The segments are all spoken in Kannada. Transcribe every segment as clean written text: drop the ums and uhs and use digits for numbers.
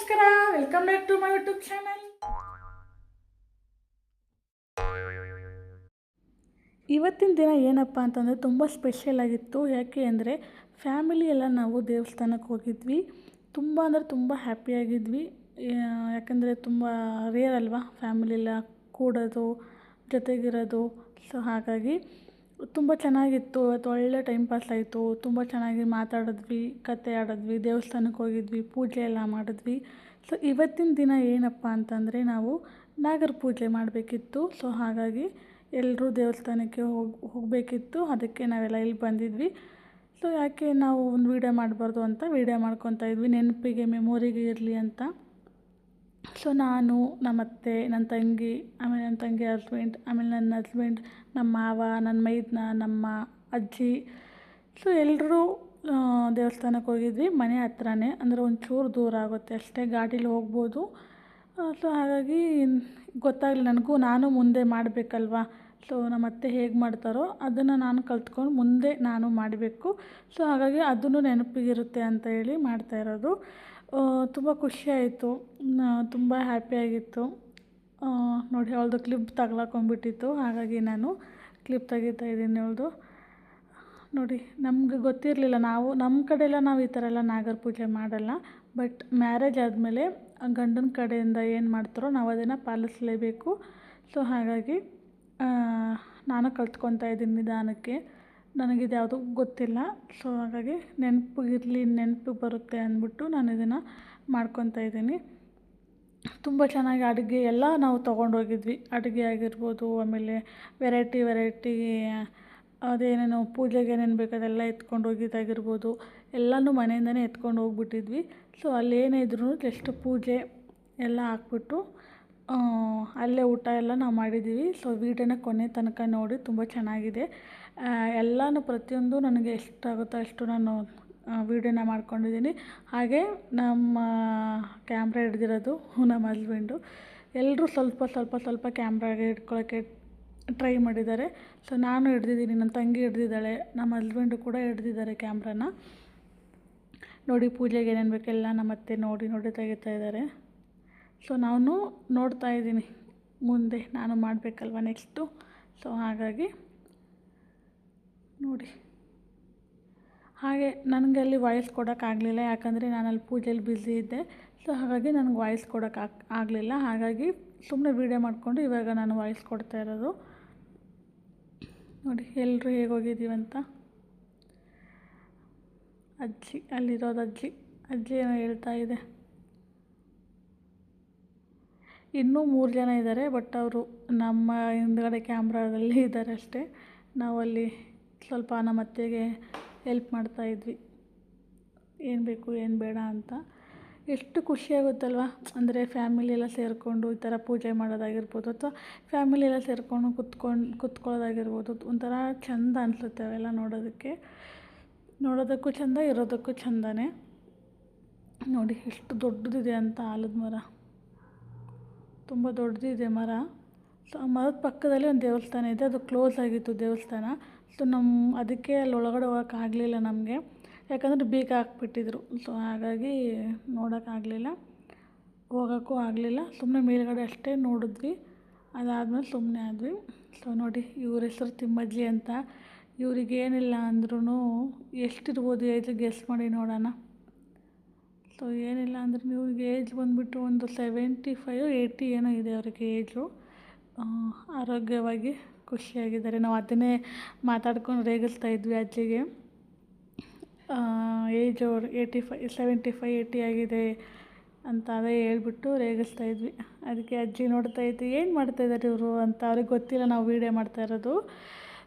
ನಮಸ್ಕಾರ, welcome back to my YouTube channel. ಇವತ್ತಿನ ದಿನ ಏನಪ್ಪ ಅಂತಂದರೆ ತುಂಬ ಸ್ಪೆಷಲ್ ಆಗಿತ್ತು. ಯಾಕೆ ಅಂದರೆ ಫ್ಯಾಮಿಲಿ ಎಲ್ಲ ನಾವು ದೇವಸ್ಥಾನಕ್ಕೆ ಹೋಗಿದ್ವಿ. ತುಂಬ ಅಂದರೆ ತುಂಬ ಹ್ಯಾಪಿಯಾಗಿದ್ವಿ. ಯಾಕಂದರೆ ತುಂಬ ರೇರ್ ಅಲ್ವಾ ಫ್ಯಾಮಿಲಿ ಎಲ್ಲ ಕೂಡೋದು, ಜೊತೆಗಿರೋದು. ಸೊ ಹಾಗಾಗಿ ತುಂಬ ಚೆನ್ನಾಗಿತ್ತು. ಇವತ್ತು ಒಳ್ಳೆ ಟೈಮ್ ಪಾಸ್ ಆಯಿತು. ತುಂಬ ಚೆನ್ನಾಗಿ ಮಾತಾಡಿದ್ವಿ, ಕತೆ ಆಡಿದ್ವಿ, ದೇವಸ್ಥಾನಕ್ಕೆ ಹೋಗಿದ್ವಿ, ಪೂಜೆ ಎಲ್ಲ ಮಾಡಿದ್ವಿ. ಸೊ ಇವತ್ತಿನ ದಿನ ಏನಪ್ಪ ಅಂತಂದರೆ ನಾವು ನಾಗರ ಪೂಜೆ ಮಾಡಬೇಕಿತ್ತು. ಸೊ ಹಾಗಾಗಿ ಎಲ್ಲರೂ ದೇವಸ್ಥಾನಕ್ಕೆ ಹೋಗಬೇಕಿತ್ತು. ಅದಕ್ಕೆ ನಾವೆಲ್ಲ ಇಲ್ಲಿ ಬಂದಿದ್ವಿ. ಸೊ ಯಾಕೆ ನಾವು ಒಂದು ವೀಡಿಯೋ ಮಾಡಬಾರ್ದು ಅಂತ ವೀಡಿಯೋ ಮಾಡ್ಕೊತಾ ಇದ್ವಿ, ನೆನಪಿಗೆ ಮೆಮೊರಿಗೆ ಇರಲಿ ಅಂತ. ಸೊ ನಾನು, ನಮ್ಮ ಅತ್ತೆ, ನನ್ನ ತಂಗಿ, ಆಮೇಲೆ ನನ್ನ ತಂಗಿ ಹಸ್ಬೆಂಡ್, ಆಮೇಲೆ ನನ್ನ ಹಸ್ಬೆಂಡ್, ನಮ್ಮ ಮಾವ, ನನ್ನ ಮೈದ್ನ, ನಮ್ಮ ಅಜ್ಜಿ. ಸೊ ಎಲ್ಲರೂ ದೇವಸ್ಥಾನಕ್ಕೆ ಹೋಗಿದ್ವಿ. ಮನೆ ಹತ್ರನೇ, ಅಂದರೆ ಒಂಚೂರು ದೂರ ಆಗುತ್ತೆ ಅಷ್ಟೇ, ಗಾಡೀಲಿ ಹೋಗ್ಬೋದು. ಸೊ ಹಾಗಾಗಿ ಗೊತ್ತಾಗಲಿಲ್ಲ ನನಗೂ. ನಾನು ಮುಂದೆ ಮಾಡಬೇಕಲ್ವ. ಸೊ ನಮ್ಮ ಅತ್ತೆ ಹೇಗೆ ಮಾಡ್ತಾರೋ ಅದನ್ನು ನಾನು ಕಲ್ತ್ಕೊಂಡು ಮುಂದೆ ನಾನು ಮಾಡಬೇಕು. ಸೊ ಹಾಗಾಗಿ ಅದನ್ನು ನೆನಪಿಗಿರುತ್ತೆ ಅಂತ ಹೇಳಿ ಮಾಡ್ತಾಯಿರೋದು. ತುಂಬ ಖುಷಿಯಾಯಿತು, ತುಂಬ ಹ್ಯಾಪಿಯಾಗಿತ್ತು. ನೋಡಿ, ಅವಳದು ಕ್ಲಿಪ್ ತಗ್ಲಾಕೊಂಡ್ಬಿಟ್ಟಿತ್ತು. ಹಾಗಾಗಿ ನಾನು ಕ್ಲಿಪ್ ತೆಗಿತಾಯಿದ್ದೀನಿ ಅವಳದು. ನೋಡಿ, ನಮಗೆ ಗೊತ್ತಿರಲಿಲ್ಲ. ನಮ್ಮ ಕಡೆ ಎಲ್ಲ ನಾವು ಈ ಥರ ಎಲ್ಲ ನಾಗರ ಪೂಜೆ ಮಾಡಲ್ಲ. ಬಟ್ ಮ್ಯಾರೇಜ್ ಆದಮೇಲೆ ಗಂಡನ ಕಡೆಯಿಂದ ಏನು ಮಾಡ್ತಾರೋ ನಾವು ಅದನ್ನು ಪಾಲಿಸಲೇಬೇಕು. ಸೊ ಹಾಗಾಗಿ ನಾನು ಕಲ್ತ್ಕೊತಾ ಇದ್ದೀನಿ ನಿಧಾನಕ್ಕೆ. ನನಗಿದು ಯಾವುದೂ ಗೊತ್ತಿಲ್ಲ. ಸೊ ಹಾಗಾಗಿ ನೆನಪು ಬರುತ್ತೆ ಅಂದ್ಬಿಟ್ಟು ನಾನು ಇದನ್ನು ಮಾಡ್ಕೊತಾ ಇದ್ದೀನಿ. ತುಂಬ ಚೆನ್ನಾಗಿ ಅಡುಗೆ ಎಲ್ಲ ನಾವು ತೊಗೊಂಡೋಗಿದ್ವಿ. ಅಡುಗೆ ಆಗಿರ್ಬೋದು, ಆಮೇಲೆ ವೆರೈಟಿ ಅದೇನೇನೋ ಪೂಜೆಗೆ ಏನೇನು ಬೇಕು ಅದೆಲ್ಲ ಎತ್ಕೊಂಡು ಹೋಗಿದ್ದಾಗಿರ್ಬೋದು, ಎಲ್ಲನೂ ಮನೆಯಿಂದನೇ ಎತ್ಕೊಂಡು ಹೋಗ್ಬಿಟ್ಟಿದ್ವಿ. ಸೊ ಅಲ್ಲೇನೇ ಇದ್ರೂ ಜಸ್ಟ್ ಪೂಜೆ ಎಲ್ಲ ಹಾಕ್ಬಿಟ್ಟು ಅಲ್ಲೇ ಊಟ ಎಲ್ಲ ನಾವು ಮಾಡಿದ್ದೀವಿ. ಸೊ ವೀಡಿಯೋನ ಕೊನೆ ತನಕ ನೋಡಿ, ತುಂಬ ಚೆನ್ನಾಗಿದೆ. ಎಲ್ಲನೂ ಪ್ರತಿಯೊಂದು ನನಗೆ ಎಷ್ಟಾಗುತ್ತೋ ಅಷ್ಟು ನಾನು ವೀಡಿಯೋನ ಮಾಡ್ಕೊಂಡಿದ್ದೀನಿ. ಹಾಗೆ ನಮ್ಮ ಕ್ಯಾಮ್ರಾ ಹಿಡ್ದಿರೋದು ನಮ್ಮ ಹಸ್ಬೆಂಡು. ಎಲ್ಲರೂ ಸ್ವಲ್ಪ ಕ್ಯಾಮ್ರಾಗೆ ಹಿಡ್ಕೊಳ್ಳೋಕ್ಕೆ ಟ್ರೈ ಮಾಡಿದ್ದಾರೆ. ಸೊ ನಾನು ಹಿಡ್ದಿದ್ದೀನಿ, ನನ್ನ ತಂಗಿ ಹಿಡ್ದಿದ್ದಾಳೆ, ನಮ್ಮ ಹಸ್ಬೆಂಡು ಕೂಡ ಹಿಡ್ದಿದ್ದಾರೆ ಕ್ಯಾಮ್ರಾನ. ನೋಡಿ, ಪೂಜೆಗೆ ಏನೇನು ಬೇಕೆಲ್ಲ ನಮ್ಮ ಅತ್ತೆ ನೋಡಿ ತೆಗಿತಾ ಇದ್ದಾರೆ. ಸೊ ನಾನು ನೋಡ್ತಾ ಇದ್ದೀನಿ, ಮುಂದೆ ನಾನು ಮಾಡಬೇಕಲ್ವ ನೆಕ್ಸ್ಟು. ಸೊ ಹಾಗಾಗಿ ನೋಡಿ, ಹಾಗೆ ನನಗೆ ಅಲ್ಲಿ ವಾಯ್ಸ್ ಕೊಡೋಕ್ಕಾಗಲಿಲ್ಲ. ಯಾಕಂದರೆ ನಾನಲ್ಲಿ ಪೂಜೆಯಲ್ಲಿ ಬ್ಯುಸಿ ಇದ್ದೆ. ಸೊ ಹಾಗಾಗಿ ನನಗೆ ವಾಯ್ಸ್ ಆಗಲಿಲ್ಲ. ಹಾಗಾಗಿ ಸುಮ್ಮನೆ ವೀಡಿಯೋ ಮಾಡಿಕೊಂಡು ಇವಾಗ ನಾನು ವಾಯ್ಸ್ ಕೊಡ್ತಾ ಇರೋದು. ನೋಡಿ ಎಲ್ಲರೂ ಹೇಗೆ ಹೋಗಿದ್ದೀವಂತ. ಅಲ್ಲಿರೋದು ಅಜ್ಜಿ ಏನೋ ಹೇಳ್ತಾ ಇದೆ. ಇನ್ನೂ 3 ಜನ ಇದ್ದಾರೆ, ಬಟ್ ಅವರು ನಮ್ಮ ಹಿಂದ್ಗಡೆ ಕ್ಯಾಮ್ರಾದಲ್ಲಿ ಇದ್ದಾರೆ ಅಷ್ಟೇ. ನಾವಲ್ಲಿ ಸ್ವಲ್ಪ ನಮ್ಮ ಅತ್ತೆಗೆ ಹೆಲ್ಪ್ ಮಾಡ್ತಾಯಿದ್ವಿ, ಏನು ಬೇಕು ಏನು ಬೇಡ ಅಂತ. ಎಷ್ಟು ಖುಷಿಯಾಗುತ್ತಲ್ವ, ಅಂದರೆ ಫ್ಯಾಮಿಲಿ ಎಲ್ಲ ಸೇರಿಕೊಂಡು ಈ ಥರ ಪೂಜೆ ಮಾಡೋದಾಗಿರ್ಬೋದು, ಅಥವಾ ಫ್ಯಾಮಿಲಿ ಎಲ್ಲ ಸೇರಿಕೊಂಡು ಕುತ್ಕೊಳ್ಳೋದಾಗಿರ್ಬೋದು. ಒಂಥರ ಚೆಂದ ಅನಿಸುತ್ತೆ ಅವೆಲ್ಲ ನೋಡೋದಕ್ಕೂ ಚೆಂದ, ಇರೋದಕ್ಕೂ ಚೆಂದನೇ. ನೋಡಿ ಎಷ್ಟು ದೊಡ್ಡದಿದೆ ಅಂತ ಆಲದ ಮರ, ತುಂಬ ದೊಡ್ಡದಿದೆ ಮರ. ಸೊ ಆ ಮರದ ಪಕ್ಕದಲ್ಲಿ ಒಂದು ದೇವಸ್ಥಾನ ಇದೆ, ಅದು ಕ್ಲೋಸ್ ಆಗಿತ್ತು ದೇವಸ್ಥಾನ. ಸೊ ಅದಕ್ಕೆ ಅಲ್ಲಿ ಒಳಗಡೆ ಹೋಗೋಕ್ಕಾಗಲಿಲ್ಲ ನಮಗೆ, ಯಾಕಂದರೆ ಬೀಗ ಹಾಕ್ಬಿಟ್ಟಿದ್ರು. ಸೊ ಹಾಗಾಗಿ ನೋಡೋಕ್ಕಾಗಲಿಲ್ಲ, ಹೋಗೋಕ್ಕೂ ಆಗಲಿಲ್ಲ. ಸುಮ್ಮನೆ ಮೇಲ್ಗಡೆ ಅಷ್ಟೇ ನೋಡಿದ್ವಿ, ಅದಾದಮೇಲೆ ಸುಮ್ಮನೆ ಆದ್ವಿ. ಸೊ ನೋಡಿ, ಇವ್ರ ಹೆಸರು ತಿಮ್ಮಜ್ಜಿ ಅಂತ. ಇವ್ರಿಗೇನಿಲ್ಲ ಅಂದ್ರೂ ಎಷ್ಟಿರ್ಬೋದು ಏಜ್, ಗೆಸ್ ಮಾಡಿ ನೋಡೋಣ. ಸೊ ಏನಿಲ್ಲ ಅಂದ್ರೆ ಇವ್ರಿಗೆ ಏಜ್ ಬಂದುಬಿಟ್ಟು ಒಂದು 75 80 ಏನೋ ಇದೆ ಅವ್ರಿಗೆ ಏಜು. ಆರೋಗ್ಯವಾಗಿ ಖುಷಿಯಾಗಿದ್ದಾರೆ. ನಾವು ಅದನ್ನೇ ಮಾತಾಡ್ಕೊಂಡು ರೇಗಿಸ್ತಾ ಇದ್ವಿ ಅಜ್ಜಿಗೆ. ಏಜ್ ಅವ್ರು 75 80 ಆಗಿದೆ ಅಂತ ಅದೇ ಹೇಳ್ಬಿಟ್ಟು ರೇಗಿಸ್ತಾ ಇದ್ವಿ. ಅದಕ್ಕೆ ಅಜ್ಜಿ ನೋಡ್ತಾ ಇದ್ವಿ, ಏನು ಮಾಡ್ತಾಯಿದ್ದಾರೆ ಇವರು ಅಂತ. ಅವ್ರಿಗೆ ಗೊತ್ತಿಲ್ಲ ನಾವು ವೀಡಿಯೋ ಮಾಡ್ತಾ ಇರೋದು.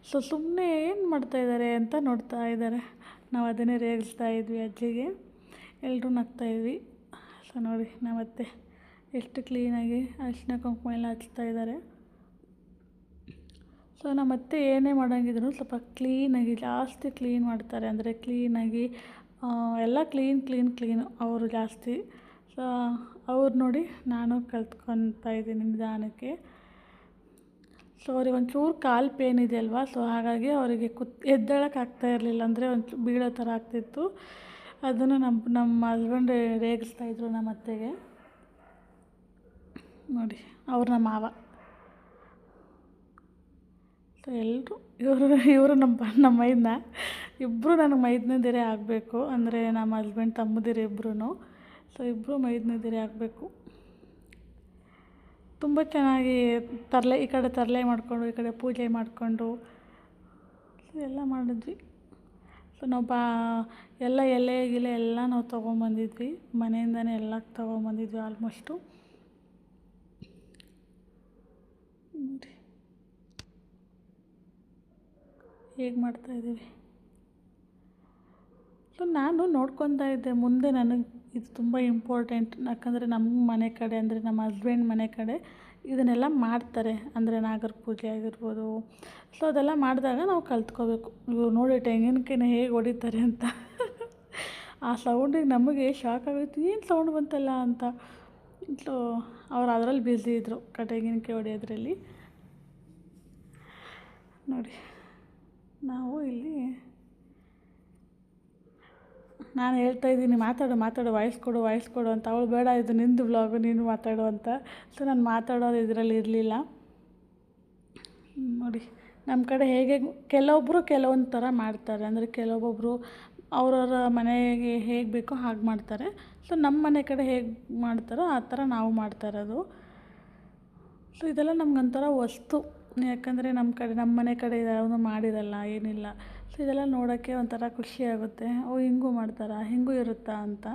ಸೊ ಸುಮ್ಮನೆ ಏನು ಮಾಡ್ತಾಯಿದ್ದಾರೆ ಅಂತ ನೋಡ್ತಾ ಇದ್ದಾರೆ. ನಾವು ಅದನ್ನೇ ರೇಗಿಸ್ತಾ ಇದ್ವಿ ಅಜ್ಜಿಗೆ. ಎಲ್ಲರೂ ನಗ್ತಾಯಿದ್ವಿ. ಸೊ ನೋಡಿ, ನಮ್ಮತ್ತೆ ಎಷ್ಟು ಕ್ಲೀನಾಗಿ ಅರಿಶಿನ ಕುಂಕುಮ ಎಲ್ಲ ಹಚ್ತಾ ಇದ್ದಾರೆ. ಸೊ ನಮ್ಮತ್ತೆ ಏನೇ ಮಾಡೋಂಗಿದ್ರು ಸ್ವಲ್ಪ ಕ್ಲೀನಾಗಿ, ಜಾಸ್ತಿ ಕ್ಲೀನ್ ಮಾಡ್ತಾರೆ. ಅಂದರೆ ಕ್ಲೀನಾಗಿ ಎಲ್ಲ ಕ್ಲೀನು ಅವರು ಜಾಸ್ತಿ. ಸೊ ಅವ್ರು ನೋಡಿ ನಾನು ಕಲ್ತ್ಕೊತಾ ಇದ್ದೀನಿ ನಿಧಾನಕ್ಕೆ. ಸೊ ಅವ್ರಿಗೆ ಒಂಚೂರು ಕಾಲು ಪೇನ್ ಇದೆ ಅಲ್ವಾ. ಸೊ ಹಾಗಾಗಿ ಅವರಿಗೆ ಎದ್ದೇಳಕ್ಕೆ ಆಗ್ತಾ ಇರಲಿಲ್ಲ, ಅಂದರೆ ಒಂಚೂರು ಬೀಳೋ ಥರ ಆಗ್ತಿತ್ತು. ಅದನ್ನು ನಮ್ಮ ಹಸ್ಬೆಂಡ್ ರೇಗಿಸ್ತಾಯಿದ್ರು ನಮ್ಮ ಅತ್ತೆಗೆ. ನೋಡಿ ಅವ್ರು ನಮ್ಮ ಮಾವ. ಸೊ ಎಲ್ಲರೂ ಇವರು ನಮ್ಮ ಮೈದನ ಇಬ್ಬರು ನನಗೆ ಮೈದನದಿರೇ ಆಗಬೇಕು. ಅಂದರೆ ನಮ್ಮ ಹಸ್ಬೆಂಡ್ ತಮ್ಮದಿರು ಇಬ್ಬರೂ. ಸೊ ಇಬ್ಬರು ಮೈದನದಿರೇ ಆಗಬೇಕು. ತುಂಬ ಚೆನ್ನಾಗಿ ಈ ಕಡೆ ತರಲೆ ಮಾಡಿಕೊಂಡು ಈ ಕಡೆ ಪೂಜೆ ಮಾಡಿಕೊಂಡು ಎಲ್ಲ ಮಾಡಿದ್ವಿ. ಸೊ ನಾವು ಎಲ್ಲ ಎಲೆ ಗಿಲೆ ಎಲ್ಲ ನಾವು ತೊಗೊಂಬಂದಿದ್ವಿ, ಮನೆಯಿಂದನೇ ಎಲ್ಲ ತೊಗೊಂಬಂದಿದ್ವಿ ಆಲ್ಮೋಸ್ಟು. ನೋಡಿ ಹೇಗೆ ಮಾಡ್ತಾಯಿದ್ದೀವಿ. ಸೊ ನಾನು ನೋಡ್ಕೊತಾ ಇದ್ದೆ ಮುಂದೆ ನನಗೆ ಇದು ತುಂಬ ಇಂಪಾರ್ಟೆಂಟ್. ಯಾಕಂದರೆ ನಮ್ಮ ಮನೆ ಕಡೆ ಅಂದರೆ ನಮ್ಮ ಹಸ್ಬೆಂಡ್ ಮನೆ ಕಡೆ ಇದನ್ನೆಲ್ಲ ಮಾಡ್ತಾರೆ. ಅಂದರೆ ನಾಗರ ಪೂಜೆ ಆಗಿರ್ಬೋದು. ಸೊ ಅದೆಲ್ಲ ಮಾಡಿದಾಗ ನಾವು ಕಲ್ತ್ಕೋಬೇಕು. ಇವ್ರು ನೋಡಿ ತೆಂಗಿನಕಾಯಿನ ಹೇಗೆ ಹೊಡಿತಾರೆ ಅಂತ. ಆ ಸೌಂಡಿಗೆ ನಮಗೆ ಶಾಕ್ ಆಗೋಯ್ತು, ಏನು ಸೌಂಡ್ ಬಂತಲ್ಲ ಅಂತ. ಸೊ ಅವ್ರು ಅದರಲ್ಲಿ ಬ್ಯುಸಿ ಇದ್ದರು, ತೆಂಗಿನಕಾಯಿ ಹೊಡೆಯೋದ್ರಲ್ಲಿ. ನೋಡಿ ನಾವು ಇಲ್ಲಿ ನಾನು ಹೇಳ್ತಾಯಿದ್ದೀನಿ ಮಾತಾಡು ವಾಯ್ಸ್ ಕೊಡು ಅಂತ. ಅವಳು ಬೇಡ, ಇದು ನಿಂದು ವ್ಲಾಗು, ನೀನು ಮಾತಾಡು ಅಂತ. ಸೊ ನಾನು ಮಾತಾಡೋದು ಇದರಲ್ಲಿ ಇರಲಿಲ್ಲ. ನೋಡಿ ನಮ್ಮ ಕಡೆ ಹೇಗೆ ಕೆಲವೊಬ್ಬರು ಕೆಲವೊಂದು ಥರ ಮಾಡ್ತಾರೆ. ಅಂದರೆ ಕೆಲವೊಬ್ಬೊಬ್ಬರು ಅವ್ರವ್ರ ಮನೆಗೆ ಹೇಗೆ ಬೇಕೋ ಹಾಗೆ ಮಾಡ್ತಾರೆ. ಸೊ ನಮ್ಮ ಮನೆ ಕಡೆ ಹೇಗೆ ಮಾಡ್ತಾರೋ ಆ ಥರ ನಾವು ಮಾಡ್ತಾ ಇರೋದು. ಸೊ ಇದೆಲ್ಲ ನಮಗೊಂಥರ ವಸ್ತು. ಯಾಕಂದರೆ ನಮ್ಮ ಮನೆ ಕಡೆ ಯಾವುದೂ ಮಾಡಿರಲ್ಲ, ಏನಿಲ್ಲ. ಸೊ ಇದೆಲ್ಲ ನೋಡೋಕ್ಕೆ ಒಂಥರ ಖುಷಿಯಾಗುತ್ತೆ. ಹಿಂಗೂ ಮಾಡ್ತಾರಾ, ಹಿಂಗೂ ಇರುತ್ತಾ ಅಂತ.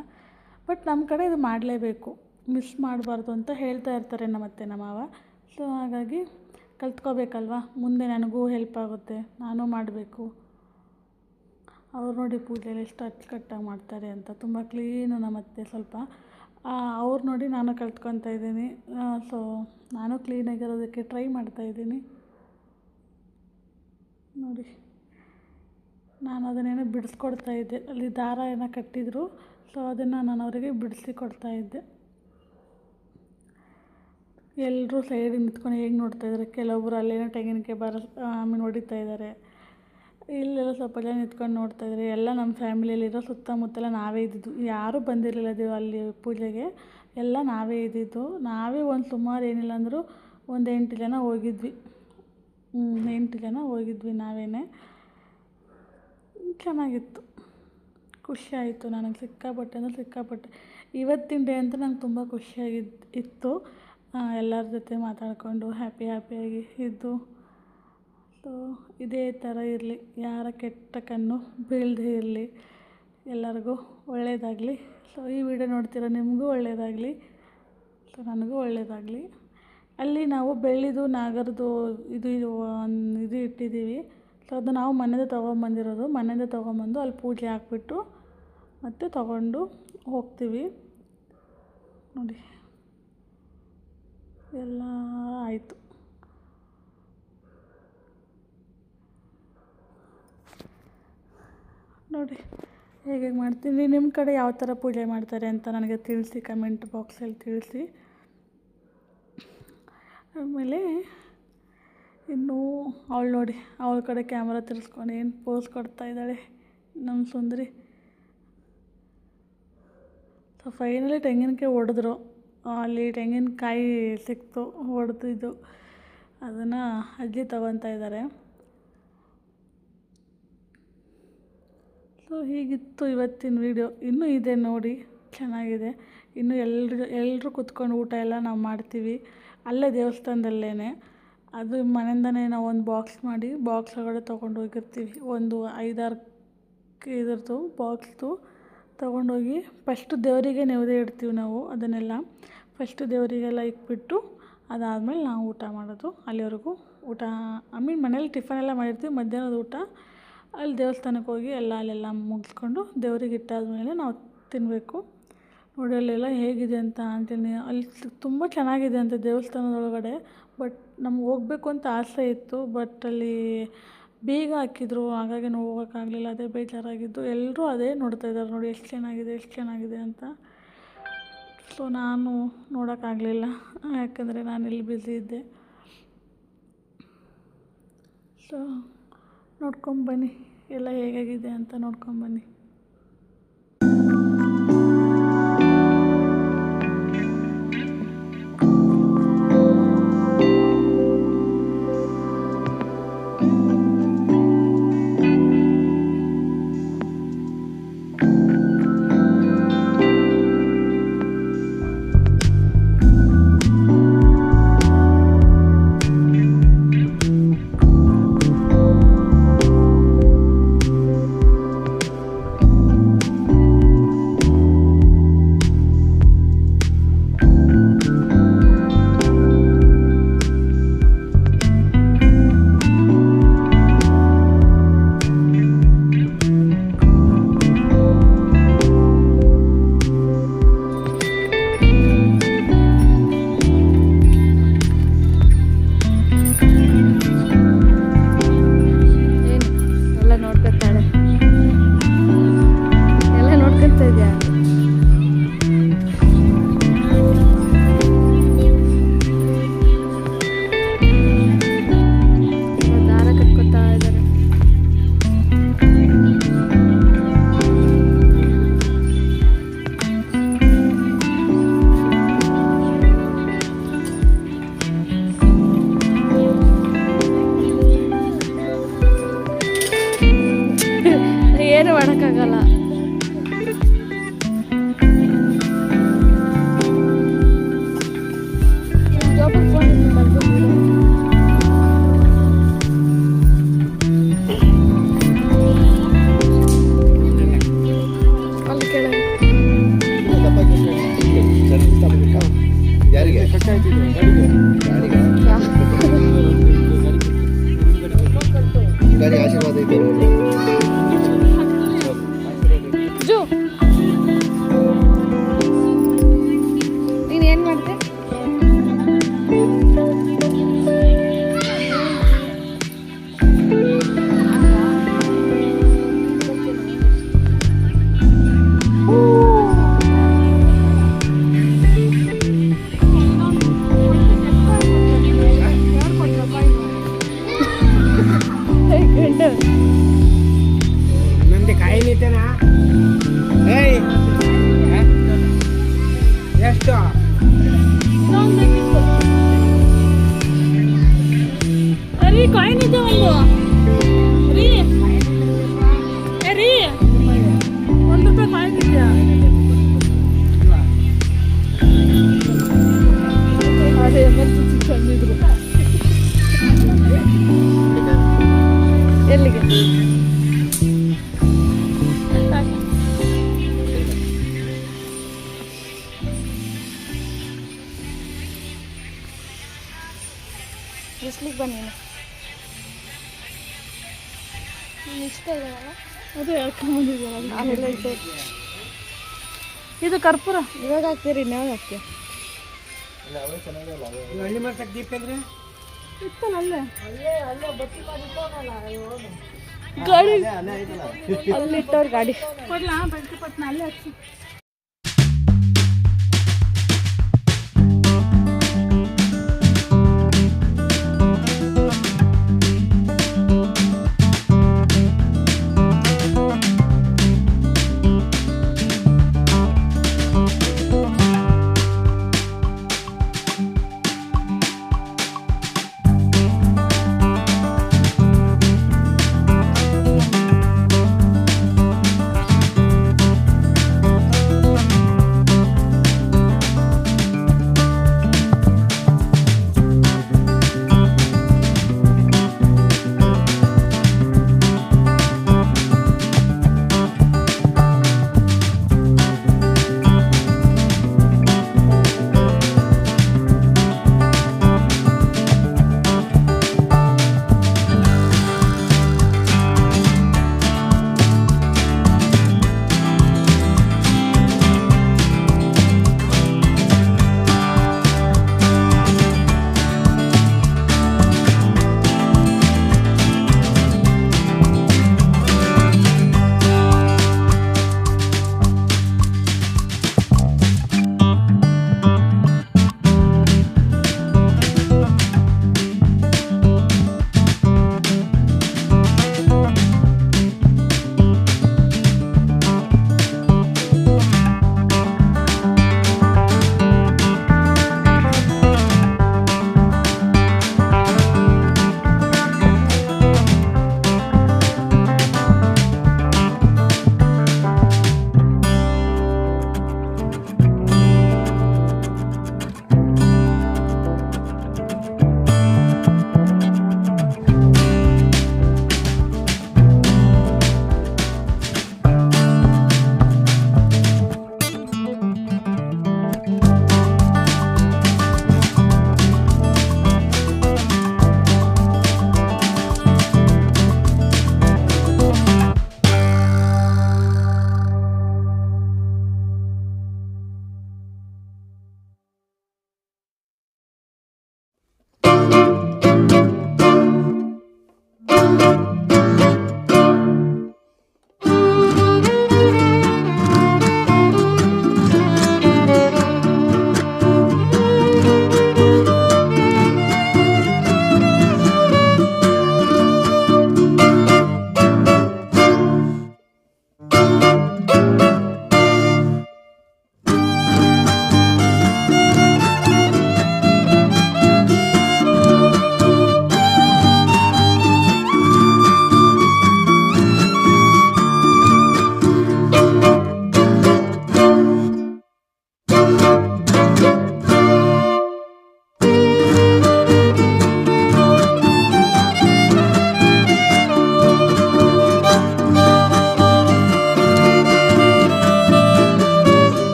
ಬಟ್ ನಮ್ಮ ಕಡೆ ಇದು ಮಾಡಲೇಬೇಕು, ಮಿಸ್ ಮಾಡಬಾರ್ದು ಅಂತ ಹೇಳ್ತಾ ಇರ್ತಾರೆ ನಮ್ಮ ಅತ್ತೆ ನಮ್ಮ ಮಾವ. ಸೊ ಹಾಗಾಗಿ ಕಲ್ತ್ಕೋಬೇಕಲ್ವ, ಮುಂದೆ ನನಗೂ ಹೆಲ್ಪ್ ಆಗುತ್ತೆ, ನಾನು ಮಾಡಬೇಕು. ಅವ್ರು ನೋಡಿ ಪೂಜೆಯಲ್ಲಿ ಎಷ್ಟು ಅಚ್ಚುಕಟ್ಟಾಗಿ ಮಾಡ್ತಾರೆ ಅಂತ. ತುಂಬ ಕ್ಲೀನು ನಮ್ಮ ಅತ್ತೆ ಸ್ವಲ್ಪ. ಅವ್ರು ನೋಡಿ ನಾನು ಕಲ್ತ್ಕೊತಾ ಇದ್ದೀನಿ. ಸೊ ನಾನು ಕ್ಲೀನಾಗಿರೋದಕ್ಕೆ ಟ್ರೈ ಮಾಡ್ತಾಯಿದ್ದೀನಿ. ನೋಡಿ ನಾನು ಅದನ್ನೇನೋ ಬಿಡಿಸ್ಕೊಡ್ತಾಯಿದ್ದೆ. ಅಲ್ಲಿ ದಾರ ಏನೋ ಕಟ್ಟಿದ್ರು. ಸೊ ಅದನ್ನು ನಾನು ಅವರಿಗೆ ಬಿಡಿಸಿ ಕೊಡ್ತಾಯಿದ್ದೆ. ಎಲ್ಲರೂ ಸೈಡಿಗೆ ನಿಂತ್ಕೊಂಡು ಹೇಗೆ ನೋಡ್ತಾಯಿದ್ದಾರೆ. ಕೆಲವೊಬ್ಬರು ಅಲ್ಲೇನೋ ತೆಂಗಿನಕಾಯಿ ಹೊಡಿತಾ ಇದ್ದಾರೆ. ಇಲ್ಲೆಲ್ಲ ಸ್ವಲ್ಪ ಜನ ನಿಂತ್ಕೊಂಡು ನೋಡ್ತಾಯಿದ್ದಾರೆ. ಎಲ್ಲ ನಮ್ಮ ಫ್ಯಾಮಿಲಿಯಲ್ಲಿರೋ ಸುತ್ತಮುತ್ತೆಲ್ಲ ನಾವೇ ಇದ್ದಿದ್ದು, ಯಾರೂ ಬಂದಿರಲಿಲ್ಲ ಅಲ್ಲಿ ಪೂಜೆಗೆ. ಎಲ್ಲ ನಾವೇ ಇದ್ದಿದ್ದು. ನಾವೇ ಒಂದು ಸುಮಾರು ಏನಿಲ್ಲ ಅಂದರೂ ಒಂದು 8 ಜನ ಹೋಗಿದ್ವಿ. 8 ಜನ ಹೋಗಿದ್ವಿ ನಾವೇ. ಚೆನ್ನಾಗಿತ್ತು, ಖುಷಿ ಆಯಿತು ನನಗೆ ಸಿಕ್ಕಾಪಟ್ಟೆ. ಇವತ್ತಿನ ಡೇ ಅಂತ ನಂಗೆ ತುಂಬ ಖುಷಿಯಾಗಿತ್ತು. ಎಲ್ಲರ ಜೊತೆ ಮಾತಾಡಿಕೊಂಡು ಹ್ಯಾಪಿಯಾಗಿ ಇದ್ದು. ಸೊ ಇದೇ ಥರ ಇರಲಿ, ಯಾರ ಕೆಟ್ಟ ಕಣ್ಣು ಬೀಳದೇ ಇರಲಿ, ಎಲ್ಲರಿಗೂ ಒಳ್ಳೆಯದಾಗಲಿ. ಸೊ ಈ ವಿಡಿಯೋ ನೋಡ್ತಿರೋ ನಿಮಗೂ ಒಳ್ಳೆಯದಾಗಲಿ. ಸೊ ನನಗೂ ಒಳ್ಳೆಯದಾಗಲಿ. ಅಲ್ಲಿ ನಾವು ಬೆಳ್ಳಿದು ನಾಗರದು ಇದು ಇಟ್ಟಿದ್ದೀವಿ. ಸೊ ಅದು ನಾವು ಮನೆಯಿಂದ ತೊಗೊಂಬಂದು ಅಲ್ಲಿ ಪೂಜೆ ಹಾಕ್ಬಿಟ್ಟು ಮತ್ತೆ ತೊಗೊಂಡು ಹೋಗ್ತೀವಿ. ನೋಡಿ ಎಲ್ಲ ಆಯಿತು. ನೋಡಿ ಹೇಗೆ ಮಾಡ್ತೀನಿ. ನಿಮ್ಮ ಕಡೆ ಯಾವ ಥರ ಪೂಜೆ ಮಾಡ್ತಾರೆ ಅಂತ ನನಗೆ ತಿಳಿಸಿ, ಕಮೆಂಟ್ ಬಾಕ್ಸಲ್ಲಿ ತಿಳಿಸಿ. ಆಮೇಲೆ ಇನ್ನೂ ಅವಳು ನೋಡಿ, ಅವಳ ಕಡೆ ಕ್ಯಾಮ್ರಾ ತಿರ್ಸ್ಕೊಂಡು ಏನು ಪೋಸ್ ಕೊಡ್ತಾ ಇದ್ದಾಳೆ ನಮ್ಮ ಸುಂದರಿ. ಸೊ ಫೈನಲಿ ತೆಂಗಿನಕಾಯಿ ಹೊಡೆದ್ರು. ಅಲ್ಲಿ ತೆಂಗಿನಕಾಯಿ ಸಿಕ್ತು, ಹೊಡೆದಿದ್ದು ಅದನ್ನು ಅಜ್ಜಿ ತೊಗೊತಾ ಇದ್ದಾರೆ. ಸೊ ಹೀಗಿತ್ತು ಇವತ್ತಿನ ವೀಡಿಯೋ. ಇನ್ನೂ ಇದೆ ನೋಡಿ, ಚೆನ್ನಾಗಿದೆ. ಇನ್ನು ಎಲ್ಲರೂ ಕೂತ್ಕೊಂಡು ಊಟ ಎಲ್ಲ ನಾವು ಮಾಡ್ತೀವಿ ಅಲ್ಲೇ ದೇವಸ್ಥಾನದಲ್ಲೇ. ಅದು ಮನೆಯಿಂದನೇ ನಾವು ಒಂದು ಬಾಕ್ಸ್ ಮಾಡಿ ಬಾಕ್ಸ್ ಒಳಗಡೆ ತೊಗೊಂಡು ಹೋಗಿರ್ತೀವಿ. ಒಂದು 5-6 ಇದರದ್ದು ಬಾಕ್ಸ್ದು ತೊಗೊಂಡೋಗಿ ಫಸ್ಟು ದೇವರಿಗೆ ನೈವೇದ್ಯ ಇಡ್ತೀವಿ ನಾವು. ಅದನ್ನೆಲ್ಲ ಫಸ್ಟು ದೇವರಿಗೆಲ್ಲ ಇಟ್ಬಿಟ್ಟು ಅದಾದಮೇಲೆ ನಾವು ಊಟ ಮಾಡೋದು. ಅಲ್ಲಿವರೆಗೂ ಊಟ ಮನೇಲಿ ಟಿಫನ್ ಎಲ್ಲ ಮಾಡಿರ್ತೀವಿ. ಮಧ್ಯಾಹ್ನದ ಊಟ ಅಲ್ಲಿ ದೇವಸ್ಥಾನಕ್ಕೆ ಹೋಗಿ ಅಲ್ಲೆಲ್ಲ ಮುಗಿಸ್ಕೊಂಡು ದೇವ್ರಿಗೆ ಇಟ್ಟಾದ್ಮೇಲೆ ನಾವು ತಿನ್ನಬೇಕು. ನೋಡಿ ಅಲ್ಲೆಲ್ಲ ಹೇಗಿದೆ ಅಂತ ಅಂತೀನಿ. ಅಲ್ಲಿ ತುಂಬ ಚೆನ್ನಾಗಿದೆ ಅಂತ ದೇವಸ್ಥಾನದೊಳಗಡೆ. ಬಟ್ ನಮ್ಗೆ ಹೋಗಬೇಕು ಅಂತ ಆಸೆ ಇತ್ತು. ಬಟ್ ಅಲ್ಲಿ ಬೀಗ ಹಾಕಿದ್ರು, ಹಾಗಾಗಿ ನಾವು ಹೋಗೋಕ್ಕಾಗಲಿಲ್ಲ. ಅದೇ ಬೇಜಾರಾಗಿದ್ದು. ಎಲ್ಲರೂ ಅದೇ ನೋಡ್ತಾಯಿದ್ದಾರೆ, ನೋಡಿ ಎಷ್ಟು ಚೆನ್ನಾಗಿದೆ ಅಂತ. ಸೊ ನಾನು ನೋಡೋಕ್ಕಾಗಲಿಲ್ಲ, ಯಾಕಂದರೆ ನಾನಿಲ್ಲಿ ಬ್ಯುಸಿ ಇದ್ದೆ. ಸೊ ನೋಡ್ಕೊಂಬನ್ನಿ ಎಲ್ಲ ಹೇಗಾಗಿದೆ ಅಂತ ನೋಡ್ಕೊಂಬನ್ನಿ. ರೀ ಕಾಯಿನ್ ಇದೆ ಒಂದು ರೀ ರೀ ₹1 ಕಾಯಿನ್ ಇದೆಯಾ ಅದೇ ಎಮರ್ಜೆನ್ಸಿ ತಂದಿದ್ರು ಎಲ್ಲಿಗೆ ಬಿಸ್ಲಿಗೆ ಬನ್ನಿ ಇಷ್ಟ ಇದೆಯಲ್ಲ ಅದೇ ಹೇಳ್ಕೊಂಬಂದಿದ್ದೀರ ಇದು ಕರ್ಪೂರ ಇವಾಗ ಹಾಕ್ತೀರಿ ಇನ್ಯಾವಾಗ ಹಾಕ್ತೀಯ ಹಳ್ಳಿ ಮಾಡ್ಸಕ್ಕೆ ದೀಪ ಅಂದ್ರೆ ಇತ್ತಲ್ಲ ಅಲ್ಲೇ ಗಾಡಿ ಅಲ್ಲಿ ಇಟ್ಟವ್ರ ಗಾಡಿ ಕೊಡ್ಲಾ ಬೆಂಕಿಪಟ್ಟಣ ಅಲ್ಲೇ ಹಚ್ಚಿ